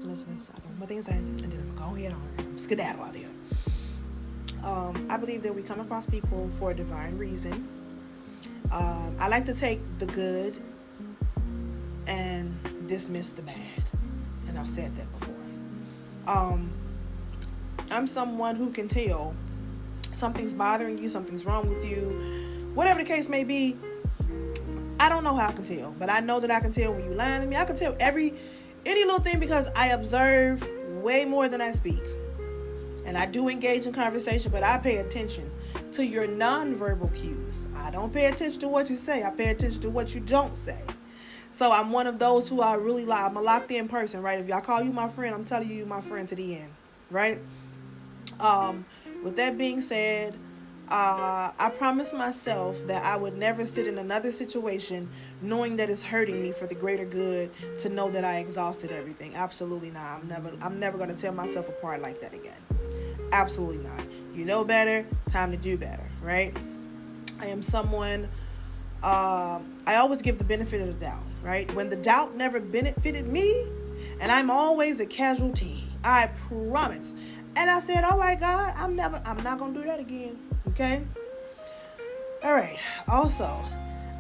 listen. I got one more thing to say, and then I'm gonna go ahead on skedaddle out here. I believe that we come across people for a divine reason. I like to take the good and dismiss the bad, and I've said that before. I'm someone who can tell something's bothering you, something's wrong with you, whatever the case may be. I don't know how I can tell, but I know that I can tell when you lying to me. I can tell any little thing because I observe way more than I speak. And I do engage in conversation, but I pay attention to your nonverbal cues. I don't pay attention to what you say. I pay attention to what you don't say. So I'm one of those who I'm a locked in person, right? If I call you my friend, I'm telling you my friend to the end, right? With that being said, I promised myself that I would never sit in another situation knowing that it's hurting me for the greater good, to know that I exhausted everything. Absolutely not. I'm never going to tear myself apart like that again. Absolutely not. You know better, time to do better, right? I am someone, I always give the benefit of the doubt, right? When the doubt never benefited me, and I'm always a casualty, I promise. And I said, all right, God, I'm not going to do that again. Okay? All right. Also,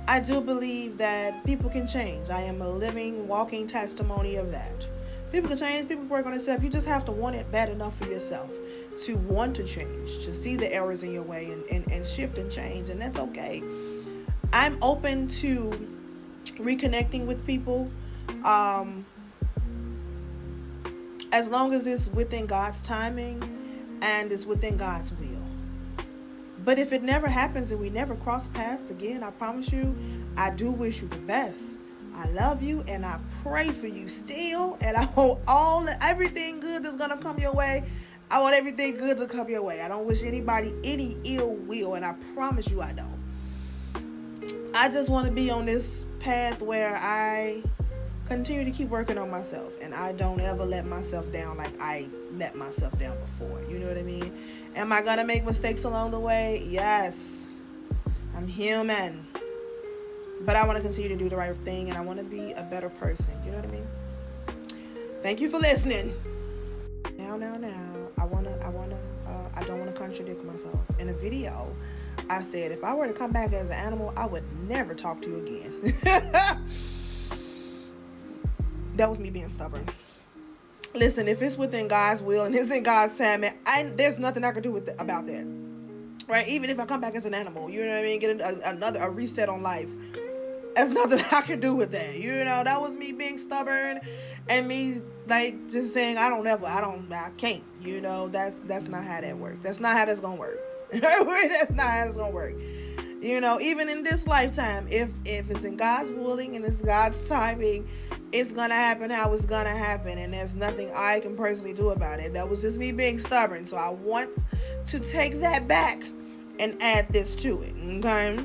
I do believe that people can change. I am a living, walking testimony of that. People can change. People can work on themselves. You just have to want it bad enough for yourself to want to change, to see the errors in your way and shift and change. And that's okay. I'm open to reconnecting with people as long as it's within God's timing and it's within God's will. But if it never happens and we never cross paths again, I promise you, I do wish you the best. I love you and I pray for you still. And I hope everything good that's going to come your way. I want everything good to come your way. I don't wish anybody any ill will, and I promise you I don't. I just want to be on this path where I continue to keep working on myself, and I don't ever let myself down like I let myself down before. You know what I mean? Am I going to make mistakes along the way? Yes. I'm human. But I want to continue to do the right thing, and I want to be a better person. You know what I mean? Thank you for listening. Now. I don't want to contradict myself. In a video, I said if I were to come back as an animal, I would never talk to you again. That was me being stubborn. Listen, if it's within God's will and it's in God's time, there's nothing I can do about that. Right? Even if I come back as an animal, you know what I mean? Get a reset on life. There's nothing I can do with that. You know, that was me being stubborn and me like just saying I can't. You know, that's not how that works. That's not how that's gonna work. That's not how it's gonna work. You know, even in this lifetime, if it's in God's willing and it's God's timing, it's gonna happen how it's gonna happen, and there's nothing I can personally do about it. That was just me being stubborn. So I want to take that back and add this to it. Okay.